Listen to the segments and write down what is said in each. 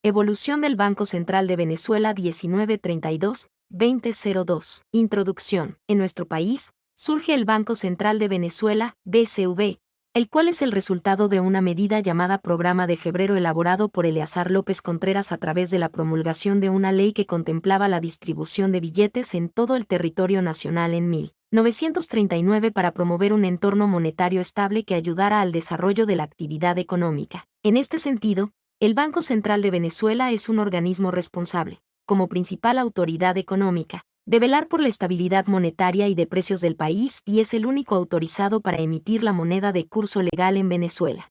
Evolución del Banco Central de Venezuela 1932-2002. Introducción. En nuestro país, surge el Banco Central de Venezuela, BCV, el cual es el resultado de una medida llamada Programa de Febrero elaborado por Eleazar López Contreras a través de la promulgación de una ley que contemplaba la distribución de billetes en todo el territorio nacional en 1939 para promover un entorno monetario estable que ayudara al desarrollo de la actividad económica. En este sentido, el Banco Central de Venezuela es un organismo responsable, como principal autoridad económica, de velar por la estabilidad monetaria y de precios del país y es el único autorizado para emitir la moneda de curso legal en Venezuela.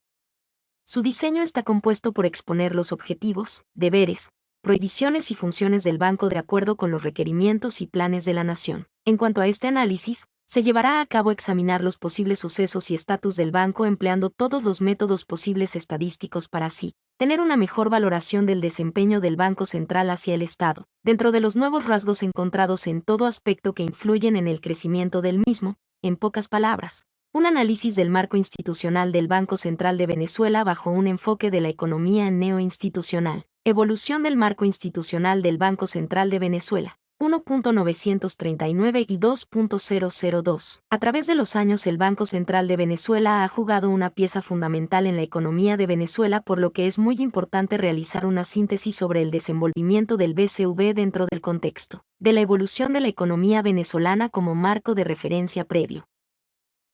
Su diseño está compuesto por exponer los objetivos, deberes, prohibiciones y funciones del banco de acuerdo con los requerimientos y planes de la nación. En cuanto a este análisis, se llevará a cabo examinar los posibles sucesos y estatus del banco empleando todos los métodos posibles estadísticos para así tener una mejor valoración del desempeño del Banco Central hacia el Estado, dentro de los nuevos rasgos encontrados en todo aspecto que influyen en el crecimiento del mismo, en pocas palabras. Un análisis del marco institucional del Banco Central de Venezuela bajo un enfoque de la economía neoinstitucional. Evolución del marco institucional del Banco Central de Venezuela. 1.939 y 2.002. A través de los años el Banco Central de Venezuela ha jugado una pieza fundamental en la economía de Venezuela, por lo que es muy importante realizar una síntesis sobre el desenvolvimiento del BCV dentro del contexto de la evolución de la economía venezolana como marco de referencia previo.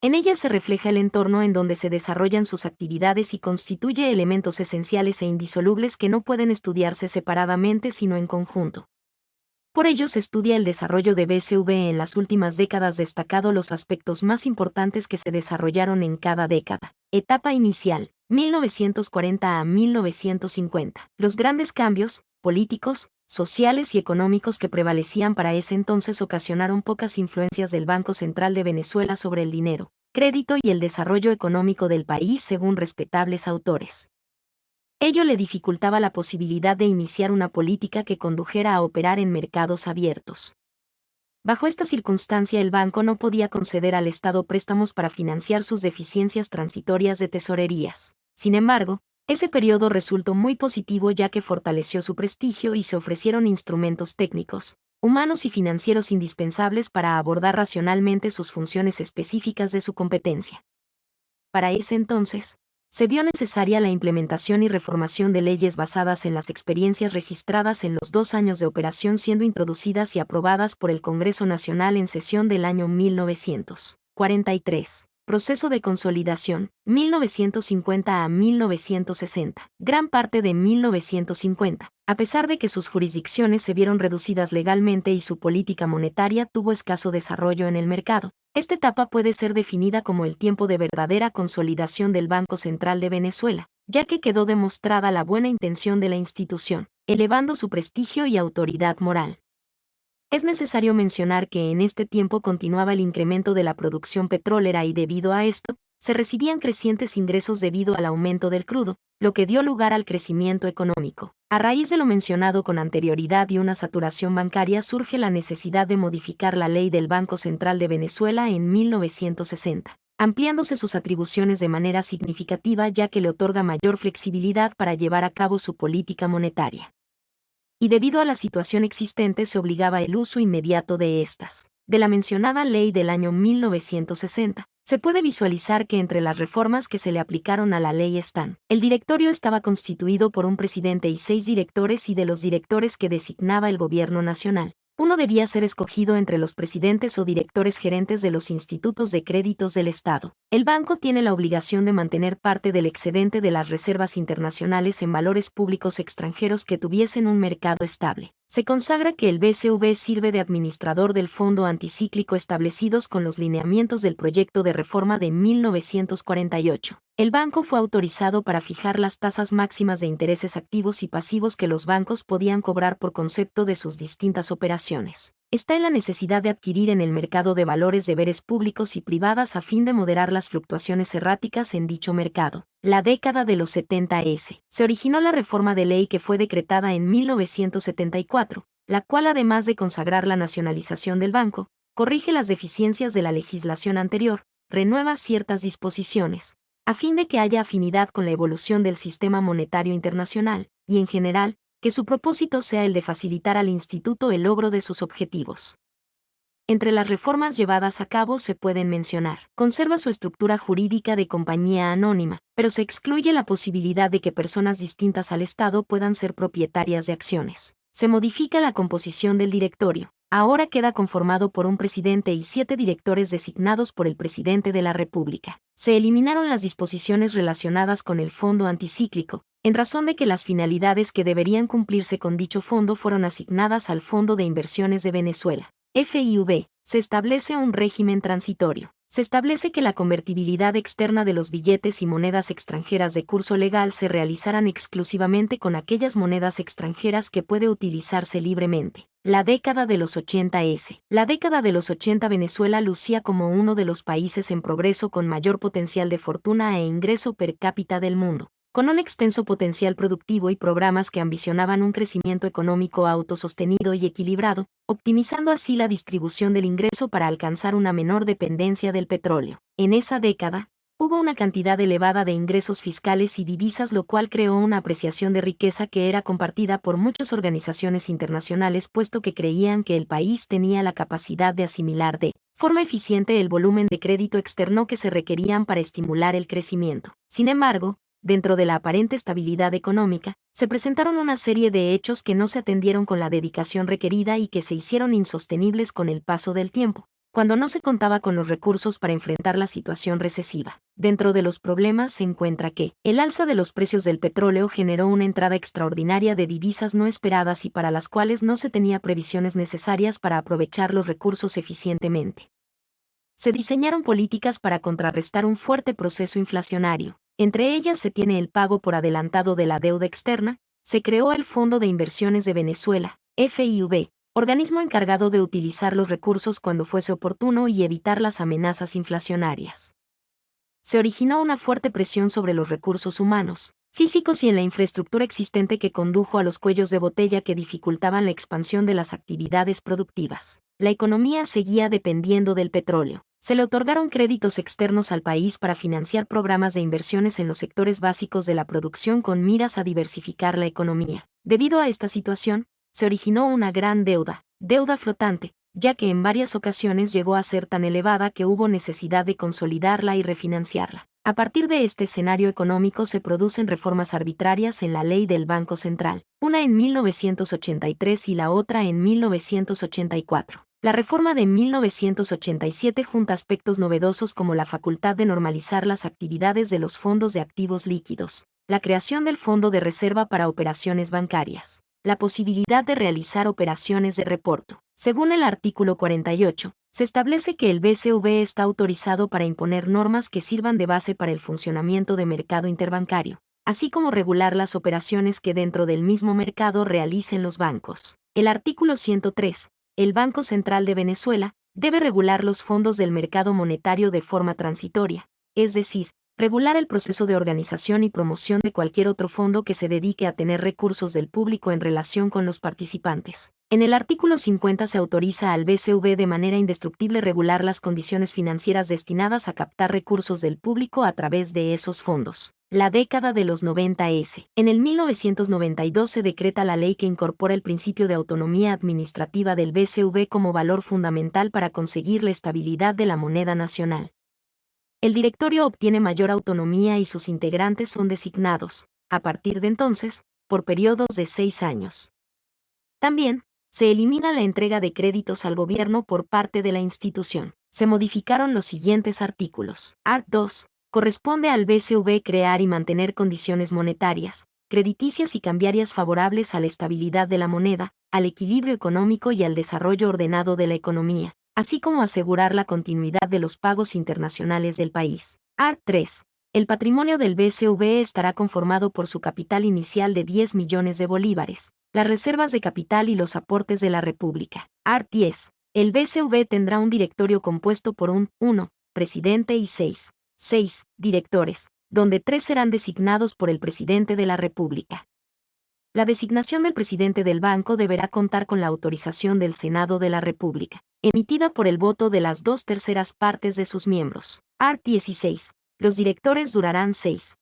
En ella se refleja el entorno en donde se desarrollan sus actividades y constituye elementos esenciales e indisolubles que no pueden estudiarse separadamente sino en conjunto. Por ello se estudia el desarrollo de BCV en las últimas décadas destacando los aspectos más importantes que se desarrollaron en cada década. Etapa inicial, 1940 a 1950. Los grandes cambios, políticos, sociales y económicos que prevalecían para ese entonces ocasionaron pocas influencias del Banco Central de Venezuela sobre el dinero, crédito y el desarrollo económico del país según respetables autores. Ello le dificultaba la posibilidad de iniciar una política que condujera a operar en mercados abiertos. Bajo esta circunstancia el banco no podía conceder al Estado préstamos para financiar sus deficiencias transitorias de tesorerías. Sin embargo, ese periodo resultó muy positivo ya que fortaleció su prestigio y se ofrecieron instrumentos técnicos, humanos y financieros indispensables para abordar racionalmente sus funciones específicas de su competencia. Para ese entonces, se vio necesaria la implementación y reformación de leyes basadas en las experiencias registradas en los 2 años de operación siendo introducidas y aprobadas por el Congreso Nacional en sesión del año 1943. Proceso de consolidación, 1950 a 1960. Gran parte de 1950, a pesar de que sus jurisdicciones se vieron reducidas legalmente y su política monetaria tuvo escaso desarrollo en el mercado. Esta etapa puede ser definida como el tiempo de verdadera consolidación del Banco Central de Venezuela, ya que quedó demostrada la buena intención de la institución, elevando su prestigio y autoridad moral. Es necesario mencionar que en este tiempo continuaba el incremento de la producción petrolera y debido a esto, se recibían crecientes ingresos debido al aumento del crudo, lo que dio lugar al crecimiento económico. A raíz de lo mencionado con anterioridad y una saturación bancaria surge la necesidad de modificar la ley del Banco Central de Venezuela en 1960, ampliándose sus atribuciones de manera significativa ya que le otorga mayor flexibilidad para llevar a cabo su política monetaria. Y debido a la situación existente se obligaba el uso inmediato de estas. De la mencionada ley del año 1960, se puede visualizar que entre las reformas que se le aplicaron a la ley están: el directorio estaba constituido por un presidente y 6 directores y de los directores que designaba el gobierno nacional, uno debía ser escogido entre los presidentes o directores gerentes de los institutos de créditos del Estado. El banco tiene la obligación de mantener parte del excedente de las reservas internacionales en valores públicos extranjeros que tuviesen un mercado estable. Se consagra que el BCV sirve de administrador del fondo anticíclico establecidos con los lineamientos del proyecto de reforma de 1948. El banco fue autorizado para fijar las tasas máximas de intereses activos y pasivos que los bancos podían cobrar por concepto de sus distintas operaciones. Está en la necesidad de adquirir en el mercado de valores deberes públicos y privadas a fin de moderar las fluctuaciones erráticas en dicho mercado. La década de los 70s. Se originó la reforma de ley que fue decretada en 1974, la cual además de consagrar la nacionalización del banco, corrige las deficiencias de la legislación anterior, renueva ciertas disposiciones, a fin de que haya afinidad con la evolución del sistema monetario internacional, y en general, que su propósito sea el de facilitar al instituto el logro de sus objetivos. Entre las reformas llevadas a cabo se pueden mencionar: conserva su estructura jurídica de compañía anónima, pero se excluye la posibilidad de que personas distintas al Estado puedan ser propietarias de acciones. Se modifica la composición del directorio. Ahora queda conformado por un presidente y 7 directores designados por el presidente de la República. Se eliminaron las disposiciones relacionadas con el fondo anticíclico, en razón de que las finalidades que deberían cumplirse con dicho fondo fueron asignadas al Fondo de Inversiones de Venezuela, FIV. Se establece un régimen transitorio. Se establece que la convertibilidad externa de los billetes y monedas extranjeras de curso legal se realizarán exclusivamente con aquellas monedas extranjeras que puede utilizarse libremente. La década de los 80 La década de los 80 Venezuela lucía como uno de los países en progreso con mayor potencial de fortuna e ingreso per cápita del mundo, con un extenso potencial productivo y programas que ambicionaban un crecimiento económico autosostenido y equilibrado, optimizando así la distribución del ingreso para alcanzar una menor dependencia del petróleo. En esa década, hubo una cantidad elevada de ingresos fiscales y divisas, lo cual creó una apreciación de riqueza que era compartida por muchas organizaciones internacionales, puesto que creían que el país tenía la capacidad de asimilar de forma eficiente el volumen de crédito externo que se requerían para estimular el crecimiento. Sin embargo, dentro de la aparente estabilidad económica, se presentaron una serie de hechos que no se atendieron con la dedicación requerida y que se hicieron insostenibles con el paso del tiempo, cuando no se contaba con los recursos para enfrentar la situación recesiva. Dentro de los problemas se encuentra que el alza de los precios del petróleo generó una entrada extraordinaria de divisas no esperadas y para las cuales no se tenía previsiones necesarias para aprovechar los recursos eficientemente. Se diseñaron políticas para contrarrestar un fuerte proceso inflacionario. Entre ellas se tiene el pago por adelantado de la deuda externa. Se creó el Fondo de Inversiones de Venezuela, FIV, organismo encargado de utilizar los recursos cuando fuese oportuno y evitar las amenazas inflacionarias. Se originó una fuerte presión sobre los recursos humanos, físicos y en la infraestructura existente que condujo a los cuellos de botella que dificultaban la expansión de las actividades productivas. La economía seguía dependiendo del petróleo. Se le otorgaron créditos externos al país para financiar programas de inversiones en los sectores básicos de la producción con miras a diversificar la economía. Debido a esta situación, se originó una gran deuda flotante, ya que en varias ocasiones llegó a ser tan elevada que hubo necesidad de consolidarla y refinanciarla. A partir de este escenario económico se producen reformas arbitrarias en la ley del Banco Central, una en 1983 y la otra en 1984. La reforma de 1987 junta aspectos novedosos como la facultad de normalizar las actividades de los fondos de activos líquidos, la creación del Fondo de Reserva para operaciones bancarias, la posibilidad de realizar operaciones de reporto. Según el artículo 48, se establece que el BCV está autorizado para imponer normas que sirvan de base para el funcionamiento de mercado interbancario, así como regular las operaciones que dentro del mismo mercado realicen los bancos. El artículo 103. El Banco Central de Venezuela debe regular los fondos del mercado monetario de forma transitoria, es decir, regular el proceso de organización y promoción de cualquier otro fondo que se dedique a tener recursos del público en relación con los participantes. En el artículo 50 se autoriza al BCV de manera indestructible regular las condiciones financieras destinadas a captar recursos del público a través de esos fondos. La década de los 90 En el 1992 se decreta la ley que incorpora el principio de autonomía administrativa del BCV como valor fundamental para conseguir la estabilidad de la moneda nacional. El directorio obtiene mayor autonomía y sus integrantes son designados, a partir de entonces, por periodos de 6 años. También, se elimina la entrega de créditos al gobierno por parte de la institución. Se modificaron los siguientes artículos. Art. 2. Corresponde al BCV crear y mantener condiciones monetarias, crediticias y cambiarias favorables a la estabilidad de la moneda, al equilibrio económico y al desarrollo ordenado de la economía, así como asegurar la continuidad de los pagos internacionales del país. Art. 3. El patrimonio del BCV estará conformado por su capital inicial de 10 millones de bolívares, las reservas de capital y los aportes de la República. Art. 10. El BCV tendrá un directorio compuesto por un 1. Presidente y 6 directores, donde 3 serán designados por el presidente de la República. La designación del presidente del banco deberá contar con la autorización del Senado de la República, emitida por el voto de las 2/3 partes de sus miembros. Art. 16. Los directores durarán 6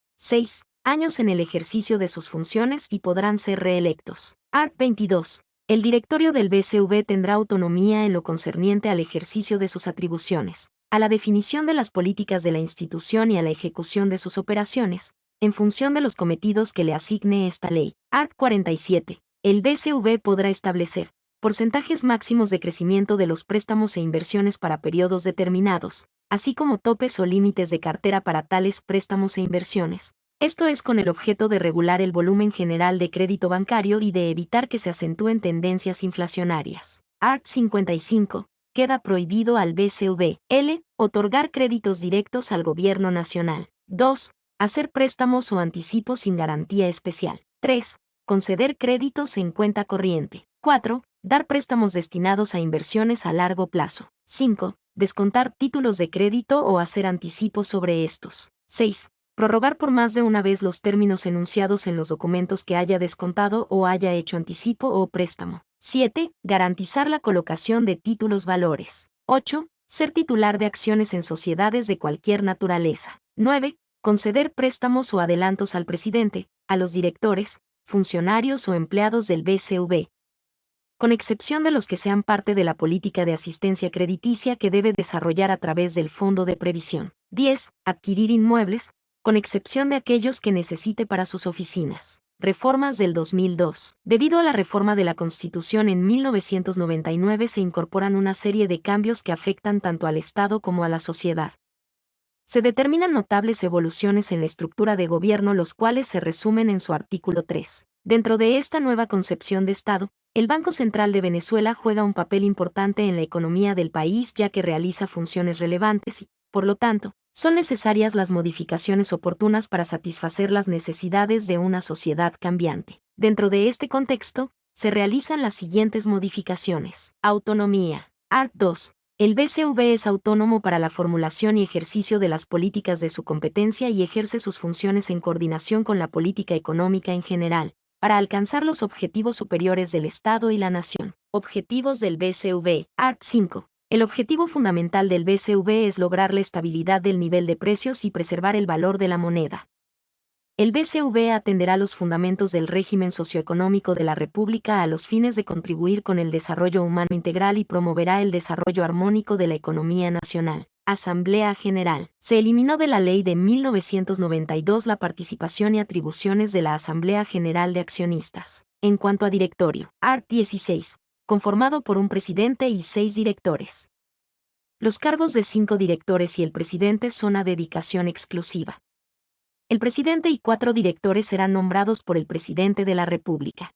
años en el ejercicio de sus funciones y podrán ser reelectos. Art. 22. El directorio del BCV tendrá autonomía en lo concerniente al ejercicio de sus atribuciones, a la definición de las políticas de la institución y a la ejecución de sus operaciones, en función de los cometidos que le asigne esta ley. Art. 47. El BCV podrá establecer porcentajes máximos de crecimiento de los préstamos e inversiones para periodos determinados, así como topes o límites de cartera para tales préstamos e inversiones. Esto es con el objeto de regular el volumen general de crédito bancario y de evitar que se acentúen tendencias inflacionarias. Art. 55. Queda prohibido al BCV, L. otorgar créditos directos al gobierno nacional. 2. Hacer préstamos o anticipos sin garantía especial. 3. Conceder créditos en cuenta corriente. 4. Dar préstamos destinados a inversiones a largo plazo. 5. Descontar títulos de crédito o hacer anticipos sobre estos. 6. Prorrogar por más de una vez los términos enunciados en los documentos que haya descontado o haya hecho anticipo o préstamo. 7. Garantizar la colocación de títulos valores. 8. Ser titular de acciones en sociedades de cualquier naturaleza. 9. Conceder préstamos o adelantos al presidente, a los directores, funcionarios o empleados del BCV, con excepción de los que sean parte de la política de asistencia crediticia que debe desarrollar a través del Fondo de Previsión. 10. Adquirir inmuebles, con excepción de aquellos que necesite para sus oficinas. Reformas del 2002. Debido a la reforma de la Constitución en 1999 se incorporan una serie de cambios que afectan tanto al Estado como a la sociedad. Se determinan notables evoluciones en la estructura de gobierno, los cuales se resumen en su artículo 3. Dentro de esta nueva concepción de Estado, el Banco Central de Venezuela juega un papel importante en la economía del país, ya que realiza funciones relevantes y, por lo tanto, son necesarias las modificaciones oportunas para satisfacer las necesidades de una sociedad cambiante. Dentro de este contexto, se realizan las siguientes modificaciones. Autonomía. Art. 2. El BCV es autónomo para la formulación y ejercicio de las políticas de su competencia y ejerce sus funciones en coordinación con la política económica en general, para alcanzar los objetivos superiores del Estado y la nación. Objetivos del BCV. Art. 5. El objetivo fundamental del BCV es lograr la estabilidad del nivel de precios y preservar el valor de la moneda. El BCV atenderá los fundamentos del régimen socioeconómico de la República a los fines de contribuir con el desarrollo humano integral y promoverá el desarrollo armónico de la economía nacional. Asamblea General. Se eliminó de la Ley de 1992 la participación y atribuciones de la Asamblea General de Accionistas. En cuanto a directorio. Art. 16. Conformado por un presidente y 6 directores. Los cargos de 5 directores y el presidente son a dedicación exclusiva. El presidente y 4 directores serán nombrados por el presidente de la República.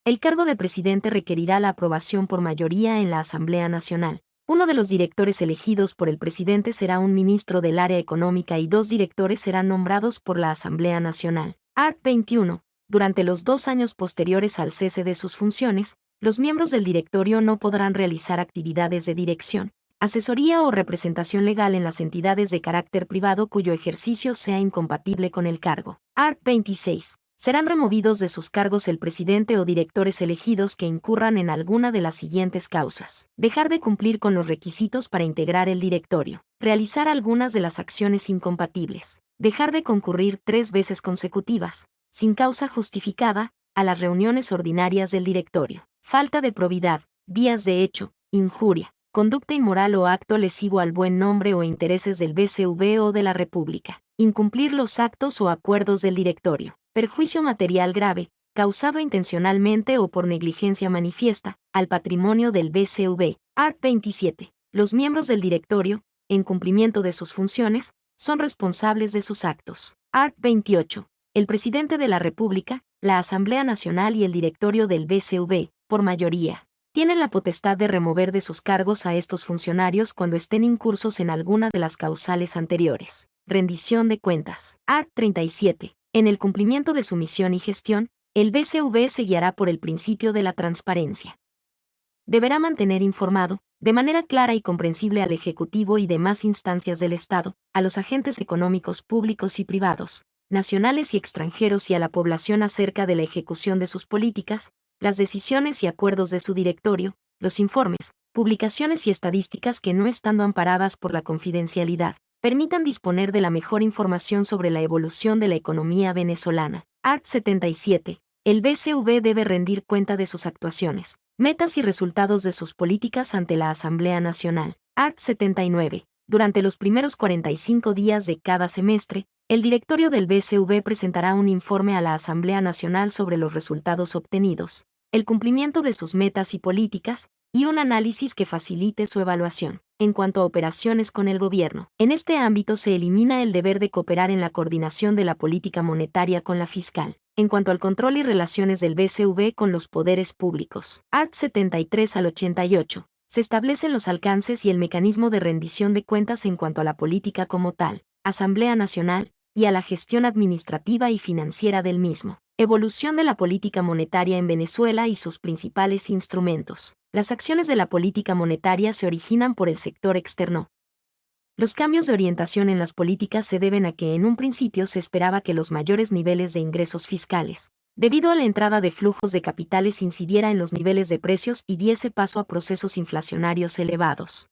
El cargo de presidente requerirá la aprobación por mayoría en la Asamblea Nacional. Uno de los directores elegidos por el presidente será un ministro del área económica y 2 directores serán nombrados por la Asamblea Nacional. Art. 21. Durante los 2 años posteriores al cese de sus funciones, los miembros del directorio no podrán realizar actividades de dirección, asesoría o representación legal en las entidades de carácter privado cuyo ejercicio sea incompatible con el cargo. Art. 26. Serán removidos de sus cargos el presidente o directores elegidos que incurran en alguna de las siguientes causas. Dejar de cumplir con los requisitos para integrar el directorio. Realizar algunas de las acciones incompatibles. Dejar de concurrir 3 veces consecutivas, sin causa justificada, a las reuniones ordinarias del directorio. Falta de probidad, vías de hecho, injuria, conducta inmoral o acto lesivo al buen nombre o intereses del BCV o de la República. Incumplir los actos o acuerdos del directorio. Perjuicio material grave, causado intencionalmente o por negligencia manifiesta, al patrimonio del BCV. Art. 27. Los miembros del directorio, en cumplimiento de sus funciones, son responsables de sus actos. Art. 28. El presidente de la República, la Asamblea Nacional y el directorio del BCV, por mayoría, tienen la potestad de remover de sus cargos a estos funcionarios cuando estén incursos en alguna de las causales anteriores. Rendición de cuentas. Art. 37. En el cumplimiento de su misión y gestión, el BCV se guiará por el principio de la transparencia. Deberá mantener informado, de manera clara y comprensible al Ejecutivo y demás instancias del Estado, a los agentes económicos públicos y privados, nacionales y extranjeros y a la población acerca de la ejecución de sus políticas, las decisiones y acuerdos de su directorio, los informes, publicaciones y estadísticas que no estando amparadas por la confidencialidad, permitan disponer de la mejor información sobre la evolución de la economía venezolana. Art. 77. El BCV debe rendir cuenta de sus actuaciones, metas y resultados de sus políticas ante la Asamblea Nacional. Art. 79. Durante los primeros 45 días de cada semestre, el directorio del BCV presentará un informe a la Asamblea Nacional sobre los resultados obtenidos, el cumplimiento de sus metas y políticas, y un análisis que facilite su evaluación. En cuanto a operaciones con el gobierno, en este ámbito se elimina el deber de cooperar en la coordinación de la política monetaria con la fiscal. En cuanto al control y relaciones del BCV con los poderes públicos, Art. 73 al 88, se establecen los alcances y el mecanismo de rendición de cuentas en cuanto a la política como tal, Asamblea Nacional, y a la gestión administrativa y financiera del mismo. Evolución de la política monetaria en Venezuela y sus principales instrumentos. Las acciones de la política monetaria se originan por el sector externo. Los cambios de orientación en las políticas se deben a que en un principio se esperaba que los mayores niveles de ingresos fiscales, debido a la entrada de flujos de capitales, incidiera en los niveles de precios y diese paso a procesos inflacionarios elevados.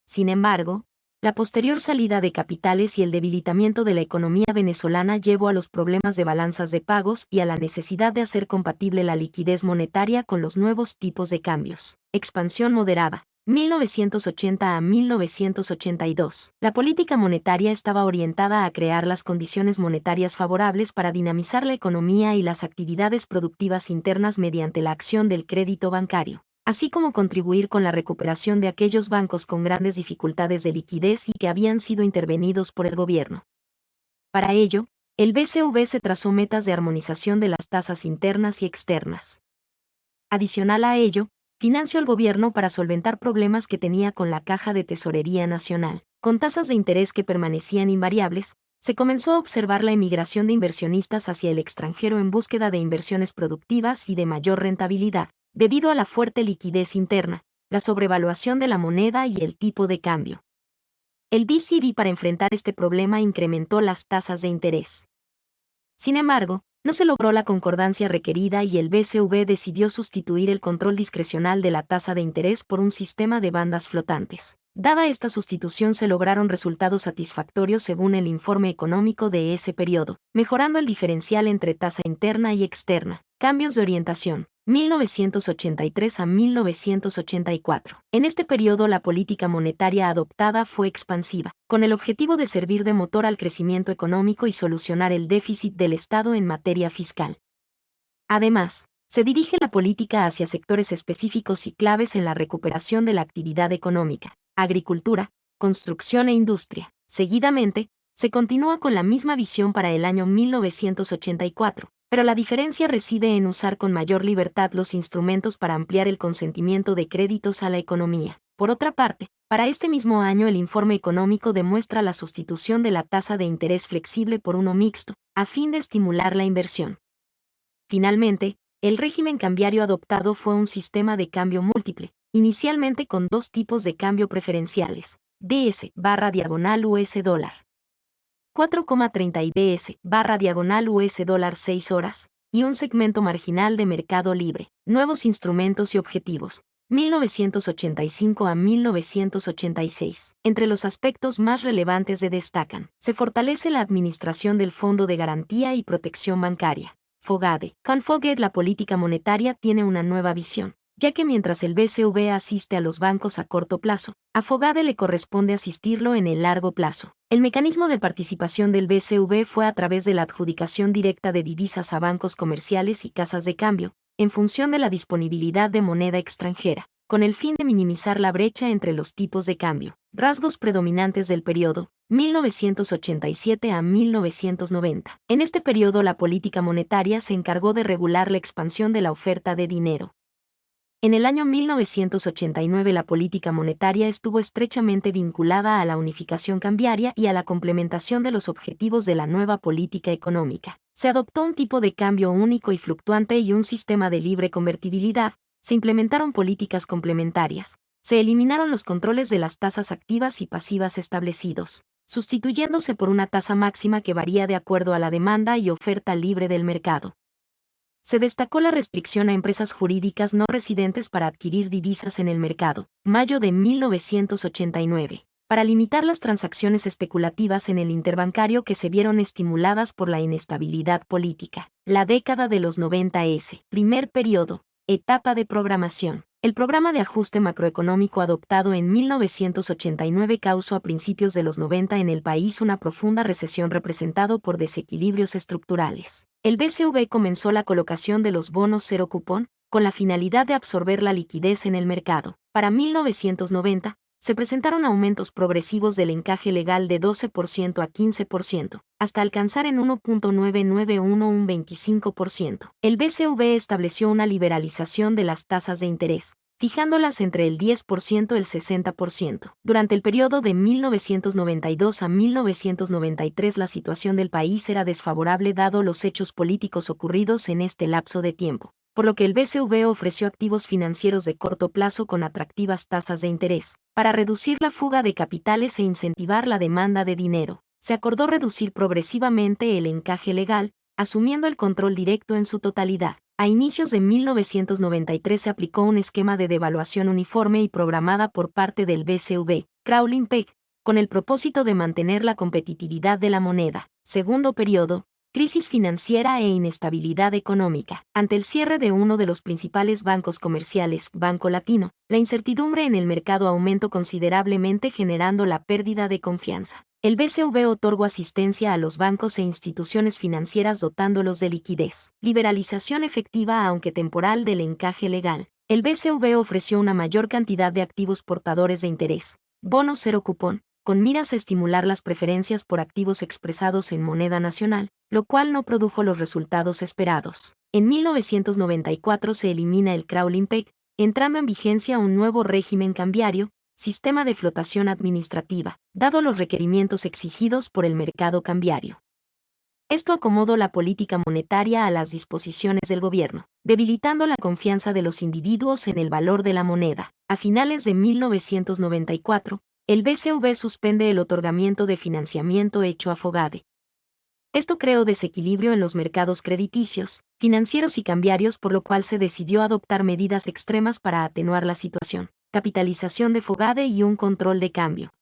Sin embargo, la posterior salida de capitales y el debilitamiento de la economía venezolana llevó a los problemas de balanzas de pagos y a la necesidad de hacer compatible la liquidez monetaria con los nuevos tipos de cambios. Expansión moderada. 1980 a 1982. La política monetaria estaba orientada a crear las condiciones monetarias favorables para dinamizar la economía y las actividades productivas internas mediante la acción del crédito bancario, así como contribuir con la recuperación de aquellos bancos con grandes dificultades de liquidez y que habían sido intervenidos por el gobierno. Para ello, el BCV se trazó metas de armonización de las tasas internas y externas. Adicional a ello, financió al gobierno para solventar problemas que tenía con la Caja de Tesorería Nacional. Con tasas de interés que permanecían invariables, se comenzó a observar la emigración de inversionistas hacia el extranjero en búsqueda de inversiones productivas y de mayor rentabilidad, debido a la fuerte liquidez interna, la sobrevaluación de la moneda y el tipo de cambio. El BCV, para enfrentar este problema, incrementó las tasas de interés. Sin embargo, no se logró la concordancia requerida y el BCV decidió sustituir el control discrecional de la tasa de interés por un sistema de bandas flotantes. Dada esta sustitución, se lograron resultados satisfactorios según el informe económico de ese periodo, mejorando el diferencial entre tasa interna y externa. Cambios de orientación. 1983 a 1984. En este periodo la política monetaria adoptada fue expansiva, con el objetivo de servir de motor al crecimiento económico y solucionar el déficit del Estado en materia fiscal. Además, se dirige la política hacia sectores específicos y claves en la recuperación de la actividad económica, agricultura, construcción e industria. Seguidamente, se continúa con la misma visión para el año 1984. Pero la diferencia reside en usar con mayor libertad los instrumentos para ampliar el consentimiento de créditos a la economía. Por otra parte, para este mismo año el informe económico demuestra la sustitución de la tasa de interés flexible por uno mixto, a fin de estimular la inversión. Finalmente, el régimen cambiario adoptado fue un sistema de cambio múltiple, inicialmente con dos tipos de cambio preferenciales, DS/US dólar. 4,30 y BS/US dólar 6 horas, y un segmento marginal de mercado libre. Nuevos instrumentos y objetivos. 1985 a 1986. Entre los aspectos más relevantes destacan: se fortalece la administración del Fondo de Garantía y Protección Bancaria, FOGADE. Con FOGADE la política monetaria tiene una nueva visión, ya que mientras el BCV asiste a los bancos a corto plazo, a FOGADE le corresponde asistirlo en el largo plazo. El mecanismo de participación del BCV fue a través de la adjudicación directa de divisas a bancos comerciales y casas de cambio, en función de la disponibilidad de moneda extranjera, con el fin de minimizar la brecha entre los tipos de cambio. Rasgos predominantes del periodo, 1987 a 1990. En este periodo la política monetaria se encargó de regular la expansión de la oferta de dinero. En el año 1989 la política monetaria estuvo estrechamente vinculada a la unificación cambiaria y a la complementación de los objetivos de la nueva política económica. Se adoptó un tipo de cambio único y fluctuante y un sistema de libre convertibilidad, se implementaron políticas complementarias, se eliminaron los controles de las tasas activas y pasivas establecidos, sustituyéndose por una tasa máxima que varía de acuerdo a la demanda y oferta libre del mercado. Se destacó la restricción a empresas jurídicas no residentes para adquirir divisas en el mercado. Mayo de 1989. para limitar las transacciones especulativas en el interbancario que se vieron estimuladas por la inestabilidad política. La década de los 90 S. Primer periodo. Etapa de programación. El programa de ajuste macroeconómico adoptado en 1989 causó a principios de los 90 en el país una profunda recesión representado por desequilibrios estructurales. El BCV comenzó la colocación de los bonos cero cupón, con la finalidad de absorber la liquidez en el mercado. Para 1990, se presentaron aumentos progresivos del encaje legal de 12% a 15%, hasta alcanzar en 1.991 un 25%. El BCV estableció una liberalización de las tasas de interés, fijándolas entre el 10% y el 60%. Durante el periodo de 1992 a 1993 la situación del país era desfavorable dado los hechos políticos ocurridos en este lapso de tiempo, por lo que el BCV ofreció activos financieros de corto plazo con atractivas tasas de interés, para reducir la fuga de capitales e incentivar la demanda de dinero. Se acordó reducir progresivamente el encaje legal, asumiendo el control directo en su totalidad. A inicios de 1993 se aplicó un esquema de devaluación uniforme y programada por parte del BCV, Crawling Peg, con el propósito de mantener la competitividad de la moneda. Segundo periodo. Crisis financiera e inestabilidad económica. Ante el cierre de uno de los principales bancos comerciales, Banco Latino, la incertidumbre en el mercado aumentó considerablemente generando la pérdida de confianza. El BCV otorgó asistencia a los bancos e instituciones financieras dotándolos de liquidez. Liberalización efectiva aunque temporal del encaje legal. El BCV ofreció una mayor cantidad de activos portadores de interés, bonos cero cupón, con miras a estimular las preferencias por activos expresados en moneda nacional, lo cual no produjo los resultados esperados. En 1994 se elimina el Crawling Peg, entrando en vigencia un nuevo régimen cambiario, sistema de flotación administrativa, dado los requerimientos exigidos por el mercado cambiario. Esto acomodó la política monetaria a las disposiciones del gobierno, debilitando la confianza de los individuos en el valor de la moneda. A finales de 1994, el BCV suspende el otorgamiento de financiamiento hecho a Fogade. Esto creó desequilibrio en los mercados crediticios, financieros y cambiarios, por lo cual se decidió adoptar medidas extremas para atenuar la situación, capitalización de Fogade y un control de cambio.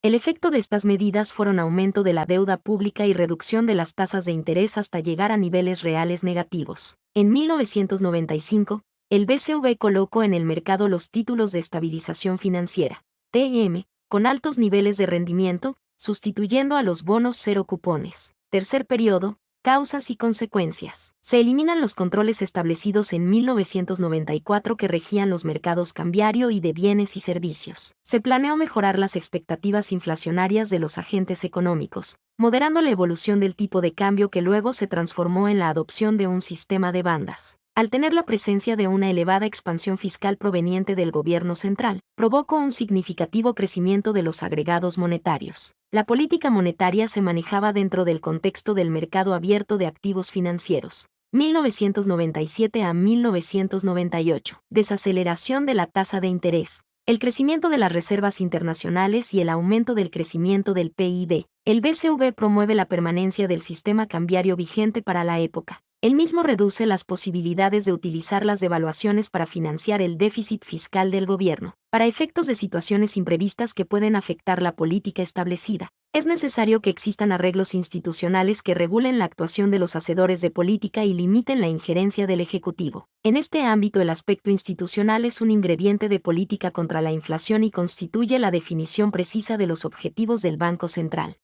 El efecto de estas medidas fueron aumento de la deuda pública y reducción de las tasas de interés hasta llegar a niveles reales negativos. En 1995, el BCV colocó en el mercado los títulos de estabilización financiera, TEM, con altos niveles de rendimiento, sustituyendo a los bonos cero cupones. Tercer periodo. Causas y consecuencias. Se eliminan los controles establecidos en 1994 que regían los mercados cambiario y de bienes y servicios. Se planeó mejorar las expectativas inflacionarias de los agentes económicos, moderando la evolución del tipo de cambio que luego se transformó en la adopción de un sistema de bandas. Al tener la presencia de una elevada expansión fiscal proveniente del gobierno central, provocó un significativo crecimiento de los agregados monetarios. La política monetaria se manejaba dentro del contexto del mercado abierto de activos financieros. 1997 a 1998. Desaceleración de la tasa de interés. El crecimiento de las reservas internacionales y el aumento del crecimiento del PIB. El BCV promueve la permanencia del sistema cambiario vigente para la época. El mismo reduce las posibilidades de utilizar las devaluaciones para financiar el déficit fiscal del gobierno. Para efectos de situaciones imprevistas que pueden afectar la política establecida, es necesario que existan arreglos institucionales que regulen la actuación de los hacedores de política y limiten la injerencia del Ejecutivo. En este ámbito, el aspecto institucional es un ingrediente de política contra la inflación y constituye la definición precisa de los objetivos del Banco Central.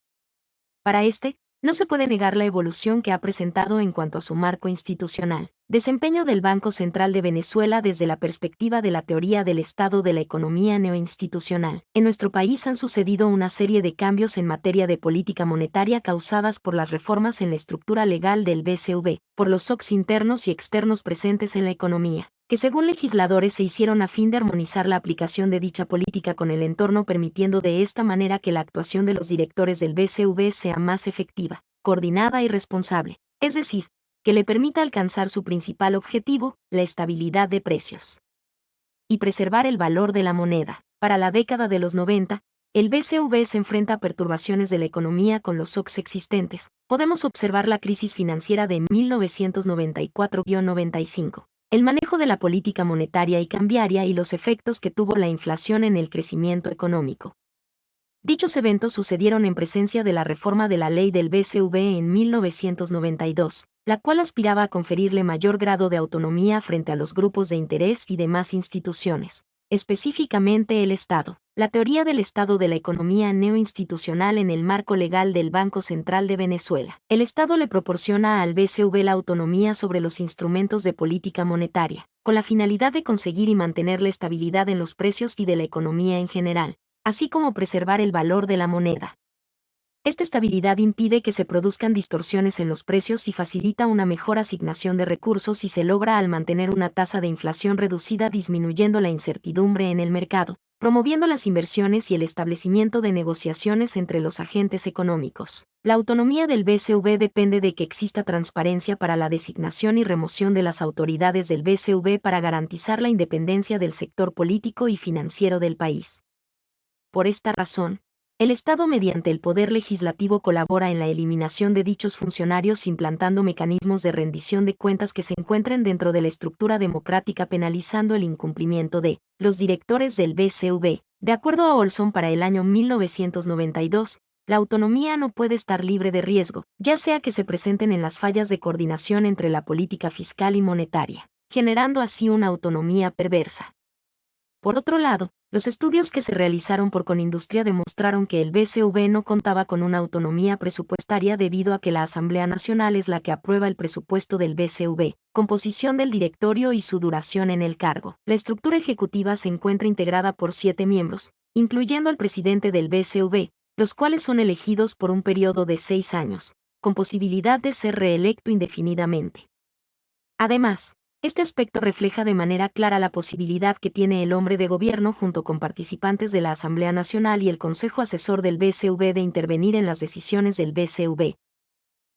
Para no se puede negar la evolución que ha presentado en cuanto a su marco institucional. Desempeño del Banco Central de Venezuela desde la perspectiva de la teoría del estado de la economía neoinstitucional. En nuestro país han sucedido una serie de cambios en materia de política monetaria causadas por las reformas en la estructura legal del BCV, por los shocks internos y externos presentes en la economía, que según legisladores se hicieron a fin de armonizar la aplicación de dicha política con el entorno, permitiendo de esta manera que la actuación de los directores del BCV sea más efectiva, coordinada y responsable, es decir, que le permita alcanzar su principal objetivo, la estabilidad de precios y preservar el valor de la moneda. Para la década de los 90, el BCV se enfrenta a perturbaciones de la economía con los shocks existentes. Podemos observar la crisis financiera de 1994-95. El manejo de la política monetaria y cambiaria y los efectos que tuvo la inflación en el crecimiento económico. Dichos eventos sucedieron en presencia de la reforma de la ley del BCV en 1992, la cual aspiraba a conferirle mayor grado de autonomía frente a los grupos de interés y demás instituciones, específicamente el Estado. La teoría del Estado de la economía neoinstitucional en el marco legal del Banco Central de Venezuela. El Estado le proporciona al BCV la autonomía sobre los instrumentos de política monetaria, con la finalidad de conseguir y mantener la estabilidad en los precios y de la economía en general, así como preservar el valor de la moneda. Esta estabilidad impide que se produzcan distorsiones en los precios y facilita una mejor asignación de recursos y se logra al mantener una tasa de inflación reducida disminuyendo la incertidumbre en el mercado, promoviendo las inversiones y el establecimiento de negociaciones entre los agentes económicos. La autonomía del BCV depende de que exista transparencia para la designación y remoción de las autoridades del BCV para garantizar la independencia del sector político y financiero del país. Por esta razón, el Estado mediante el Poder Legislativo colabora en la eliminación de dichos funcionarios implantando mecanismos de rendición de cuentas que se encuentren dentro de la estructura democrática penalizando el incumplimiento de los directores del BCV. De acuerdo a Olson para el año 1992, la autonomía no puede estar libre de riesgo, ya sea que se presenten en las fallas de coordinación entre la política fiscal y monetaria, generando así una autonomía perversa. Por otro lado, los estudios que se realizaron por Conindustria demostraron que el BCV no contaba con una autonomía presupuestaria debido a que la Asamblea Nacional es la que aprueba el presupuesto del BCV, composición del directorio y su duración en el cargo. La estructura ejecutiva se encuentra integrada por 7 miembros, incluyendo al presidente del BCV, los cuales son elegidos por un periodo de 6 años, con posibilidad de ser reelecto indefinidamente. Además, este aspecto refleja de manera clara la posibilidad que tiene el hombre de gobierno junto con participantes de la Asamblea Nacional y el Consejo Asesor del BCV de intervenir en las decisiones del BCV.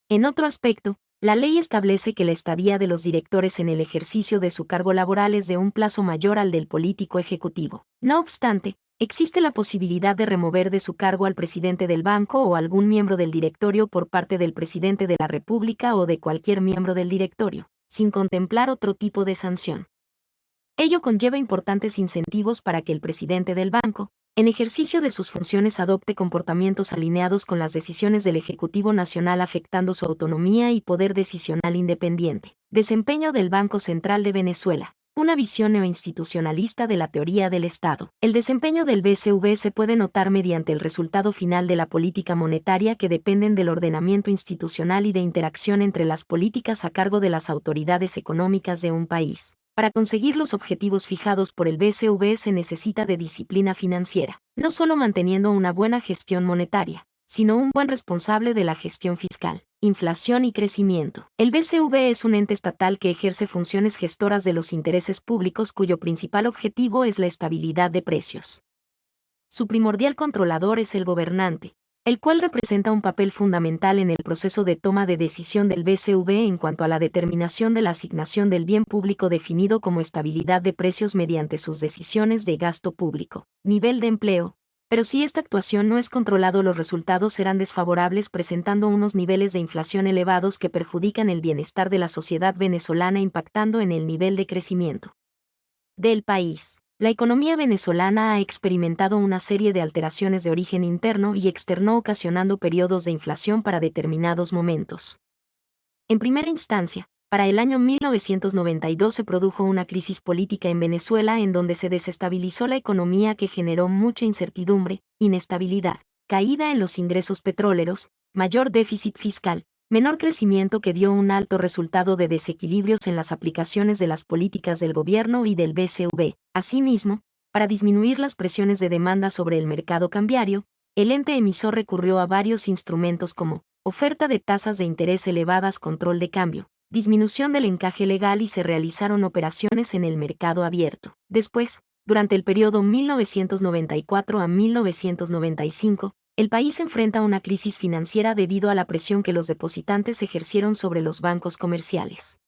En otro aspecto, la ley establece que la estadía de los directores en el ejercicio de su cargo laboral es de un plazo mayor al del político ejecutivo. No obstante, existe la posibilidad de remover de su cargo al presidente del banco o algún miembro del directorio por parte del presidente de la República o de cualquier miembro del directorio, sin contemplar otro tipo de sanción. Ello conlleva importantes incentivos para que el presidente del banco, en ejercicio de sus funciones, adopte comportamientos alineados con las decisiones del Ejecutivo Nacional afectando su autonomía y poder decisional independiente. Desempeño del Banco Central de Venezuela. Una visión neoinstitucionalista de la teoría del Estado. El desempeño del BCV se puede notar mediante el resultado final de la política monetaria que dependen del ordenamiento institucional y de interacción entre las políticas a cargo de las autoridades económicas de un país. Para conseguir los objetivos fijados por el BCV se necesita de disciplina financiera, no solo manteniendo una buena gestión monetaria, sino un buen responsable de la gestión fiscal, inflación y crecimiento. El BCV es un ente estatal que ejerce funciones gestoras de los intereses públicos cuyo principal objetivo es la estabilidad de precios. Su primordial controlador es el gobernante, el cual representa un papel fundamental en el proceso de toma de decisión del BCV en cuanto a la determinación de la asignación del bien público definido como estabilidad de precios mediante sus decisiones de gasto público, nivel de empleo. Pero si esta actuación no es controlado, los resultados serán desfavorables, presentando unos niveles de inflación elevados que perjudican el bienestar de la sociedad venezolana, impactando en el nivel de crecimiento del país. La economía venezolana ha experimentado una serie de alteraciones de origen interno y externo, ocasionando periodos de inflación para determinados momentos. En primera instancia, para el año 1992 se produjo una crisis política en Venezuela en donde se desestabilizó la economía que generó mucha incertidumbre, inestabilidad, caída en los ingresos petroleros, mayor déficit fiscal, menor crecimiento que dio un alto resultado de desequilibrios en las aplicaciones de las políticas del gobierno y del BCV. Asimismo, para disminuir las presiones de demanda sobre el mercado cambiario, el ente emisor recurrió a varios instrumentos como oferta de tasas de interés elevadas, control de cambio, disminución del encaje legal y se realizaron operaciones en el mercado abierto. Después, durante el periodo 1994 a 1995, el país enfrenta una crisis financiera debido a la presión que los depositantes ejercieron sobre los bancos comerciales.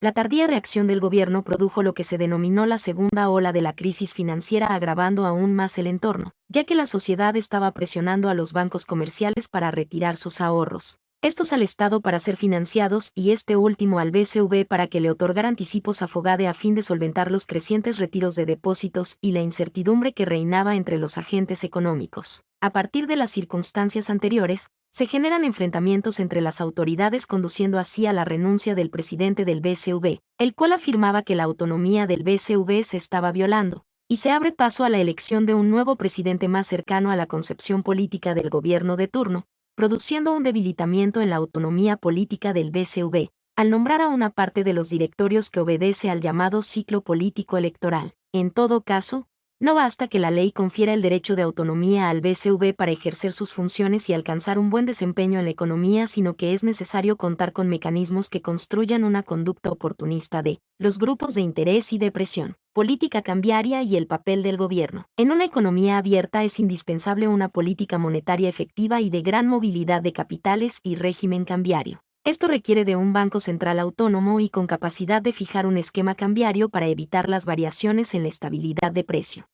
La tardía reacción del gobierno produjo lo que se denominó la segunda ola de la crisis financiera, agravando aún más el entorno, ya que la sociedad estaba presionando a los bancos comerciales para retirar sus ahorros. estos al Estado para ser financiados y este último al BCV para que le otorgara anticipos a Fogade a fin de solventar los crecientes retiros de depósitos y la incertidumbre que reinaba entre los agentes económicos. A partir de las circunstancias anteriores, se generan enfrentamientos entre las autoridades conduciendo así a la renuncia del presidente del BCV, el cual afirmaba que la autonomía del BCV se estaba violando, y se abre paso a la elección de un nuevo presidente más cercano a la concepción política del gobierno de turno, produciendo un debilitamiento en la autonomía política del BCV, al nombrar a una parte de los directorios que obedece al llamado ciclo político electoral. En todo caso, no basta que la ley confiera el derecho de autonomía al BCV para ejercer sus funciones y alcanzar un buen desempeño en la economía, sino que es necesario contar con mecanismos que construyan una conducta oportunista de los grupos de interés y de presión, política cambiaria y el papel del gobierno. En una economía abierta es indispensable una política monetaria efectiva y de gran movilidad de capitales y régimen cambiario. Esto requiere de un banco central autónomo y con capacidad de fijar un esquema cambiario para evitar las variaciones en la estabilidad de precio.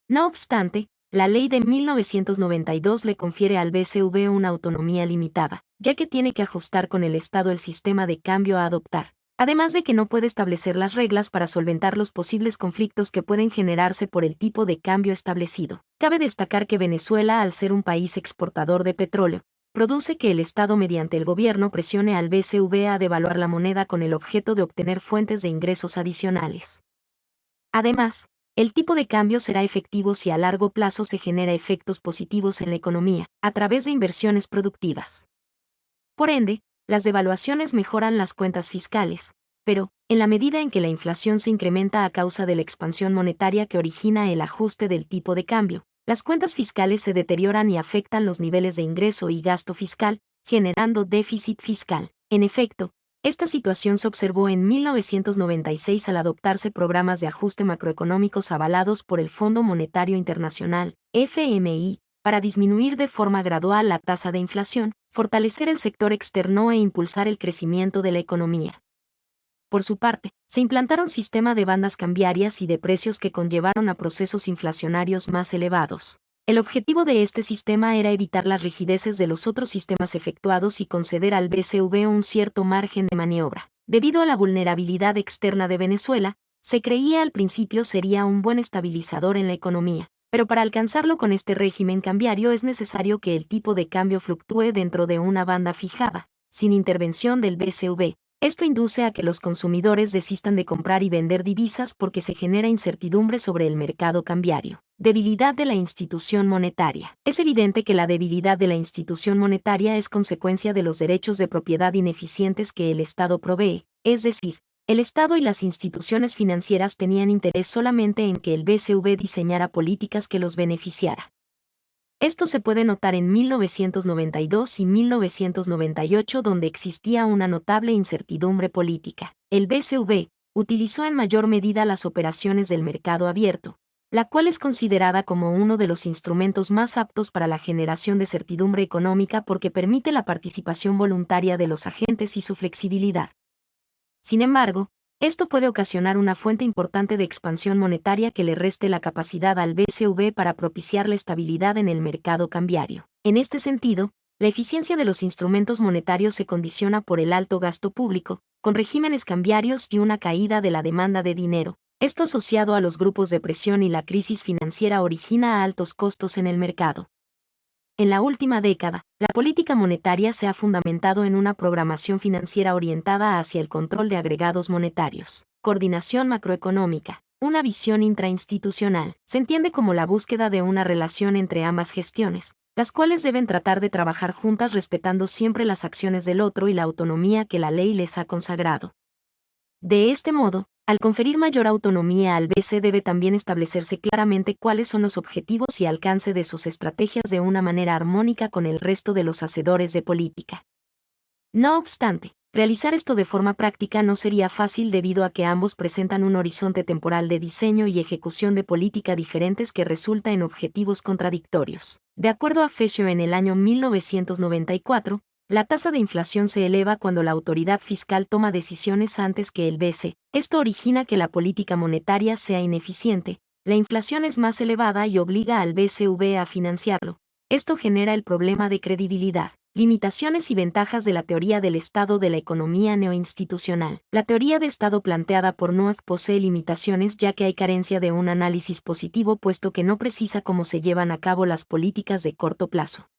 No obstante, la ley de 1992 le confiere al BCV una autonomía limitada, ya que tiene que ajustar con el Estado el sistema de cambio a adoptar, además de que no puede establecer las reglas para solventar los posibles conflictos que pueden generarse por el tipo de cambio establecido. Cabe destacar que Venezuela, al ser un país exportador de petróleo, produce que el Estado mediante el gobierno presione al BCV a devaluar la moneda con el objeto de obtener fuentes de ingresos adicionales. Además, el tipo de cambio será efectivo si a largo plazo se genera efectos positivos en la economía, a través de inversiones productivas. Por ende, las devaluaciones mejoran las cuentas fiscales, pero, en la medida en que la inflación se incrementa a causa de la expansión monetaria que origina el ajuste del tipo de cambio, las cuentas fiscales se deterioran y afectan los niveles de ingreso y gasto fiscal, generando déficit fiscal. En efecto, esta situación se observó en 1996 al adoptarse programas de ajuste macroeconómicos avalados por el Fondo Monetario Internacional, FMI, para disminuir de forma gradual la tasa de inflación, fortalecer el sector externo e impulsar el crecimiento de la economía. Por su parte, se implantaron sistemas de bandas cambiarias y de precios que conllevaron a procesos inflacionarios más elevados. El objetivo de este sistema era evitar las rigideces de los otros sistemas efectuados y conceder al BCV un cierto margen de maniobra. Debido a la vulnerabilidad externa de Venezuela, se creía al principio sería un buen estabilizador en la economía, pero para alcanzarlo con este régimen cambiario es necesario que el tipo de cambio fluctúe dentro de una banda fijada, sin intervención del BCV. Esto induce a que los consumidores desistan de comprar y vender divisas porque se genera incertidumbre sobre el mercado cambiario. Debilidad de la institución monetaria. Es evidente que la debilidad de la institución monetaria es consecuencia de los derechos de propiedad ineficientes que el Estado provee, es decir, el Estado y las instituciones financieras tenían interés solamente en que el BCV diseñara políticas que los beneficiara. Esto se puede notar en 1992 y 1998, donde existía una notable incertidumbre política. El BCV utilizó en mayor medida las operaciones del mercado abierto, la cual es considerada como uno de los instrumentos más aptos para la generación de certidumbre económica porque permite la participación voluntaria de los agentes y su flexibilidad. Sin embargo, esto puede ocasionar una fuente importante de expansión monetaria que le reste la capacidad al BCV para propiciar la estabilidad en el mercado cambiario. En este sentido, la eficiencia de los instrumentos monetarios se condiciona por el alto gasto público, con regímenes cambiarios y una caída de la demanda de dinero. Esto asociado a los grupos de presión y la crisis financiera origina altos costos en el mercado. En la última década, la política monetaria se ha fundamentado en una programación financiera orientada hacia el control de agregados monetarios, coordinación macroeconómica, una visión intrainstitucional. Se entiende como la búsqueda de una relación entre ambas gestiones, las cuales deben tratar de trabajar juntas respetando siempre las acciones del otro y la autonomía que la ley les ha consagrado. De este modo, al conferir mayor autonomía al BCE debe también establecerse claramente cuáles son los objetivos y alcance de sus estrategias de una manera armónica con el resto de los hacedores de política. No obstante, realizar esto de forma práctica no sería fácil debido a que ambos presentan un horizonte temporal de diseño y ejecución de política diferentes que resulta en objetivos contradictorios. De acuerdo a Fisher, en el año 1994, la tasa de inflación se eleva cuando la autoridad fiscal toma decisiones antes que el BCE. Esto origina que la política monetaria sea ineficiente, la inflación es más elevada y obliga al BCV a financiarlo. Esto genera el problema de credibilidad. Limitaciones y ventajas de la teoría del Estado de la economía neoinstitucional. La teoría de Estado planteada por North posee limitaciones ya que hay carencia de un análisis positivo puesto que no precisa cómo se llevan a cabo las políticas de corto plazo.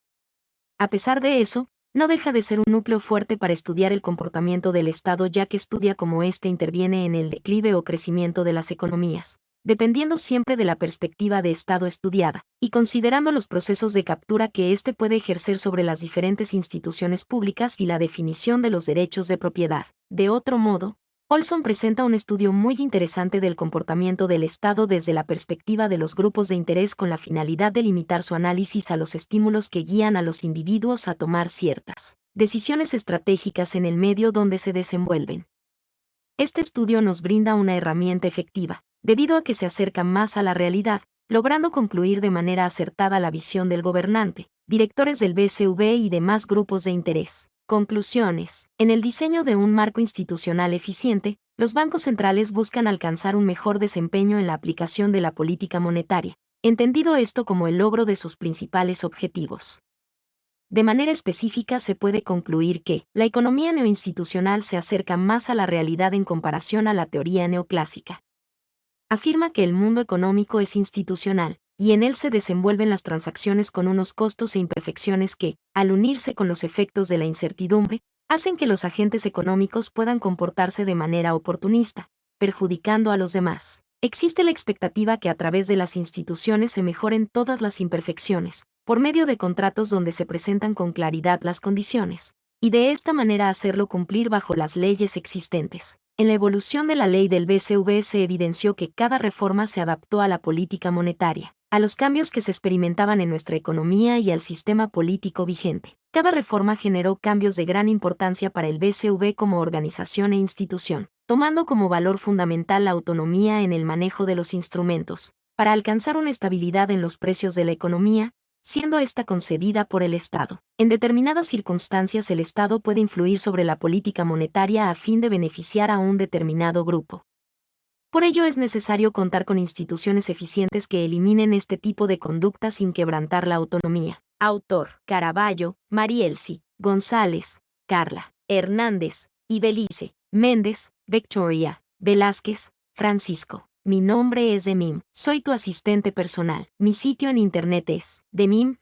A pesar de eso, no deja de ser un núcleo fuerte para estudiar el comportamiento del Estado ya que estudia cómo éste interviene en el declive o crecimiento de las economías, dependiendo siempre de la perspectiva de Estado estudiada, y considerando los procesos de captura que éste puede ejercer sobre las diferentes instituciones públicas y la definición de los derechos de propiedad. De otro modo, Olson presenta un estudio muy interesante del comportamiento del Estado desde la perspectiva de los grupos de interés con la finalidad de limitar su análisis a los estímulos que guían a los individuos a tomar ciertas decisiones estratégicas en el medio donde se desenvuelven. Este estudio nos brinda una herramienta efectiva, debido a que se acerca más a la realidad, logrando concluir de manera acertada la visión del gobernante, directores del BCV y demás grupos de interés. Conclusiones. En el diseño de un marco institucional eficiente, los bancos centrales buscan alcanzar un mejor desempeño en la aplicación de la política monetaria, entendido esto como el logro de sus principales objetivos. De manera específica se puede concluir que la economía neoinstitucional se acerca más a la realidad en comparación a la teoría neoclásica. Afirma que el mundo económico es institucional, y en él se desenvuelven las transacciones con unos costos e imperfecciones que, al unirse con los efectos de la incertidumbre, hacen que los agentes económicos puedan comportarse de manera oportunista, perjudicando a los demás. Existe la expectativa que a través de las instituciones se mejoren todas las imperfecciones, por medio de contratos donde se presentan con claridad las condiciones, y de esta manera hacerlo cumplir bajo las leyes existentes. En la evolución de la ley del BCV se evidenció que cada reforma se adaptó a la política monetaria, a los cambios que se experimentaban en nuestra economía y al sistema político vigente. Cada reforma generó cambios de gran importancia para el BCV como organización e institución, tomando como valor fundamental la autonomía en el manejo de los instrumentos, para alcanzar una estabilidad en los precios de la economía, siendo esta concedida por el Estado. En determinadas circunstancias el Estado puede influir sobre la política monetaria a fin de beneficiar a un determinado grupo. Por ello es necesario contar con instituciones eficientes que eliminen este tipo de conducta sin quebrantar la autonomía. Autor: Caraballo, Marielsi, González, Carla, Hernández, Ibelice, Méndez, Victoria, Velázquez, Francisco. Mi nombre es Demim, soy tu asistente personal. Mi sitio en internet es demim.es.tl.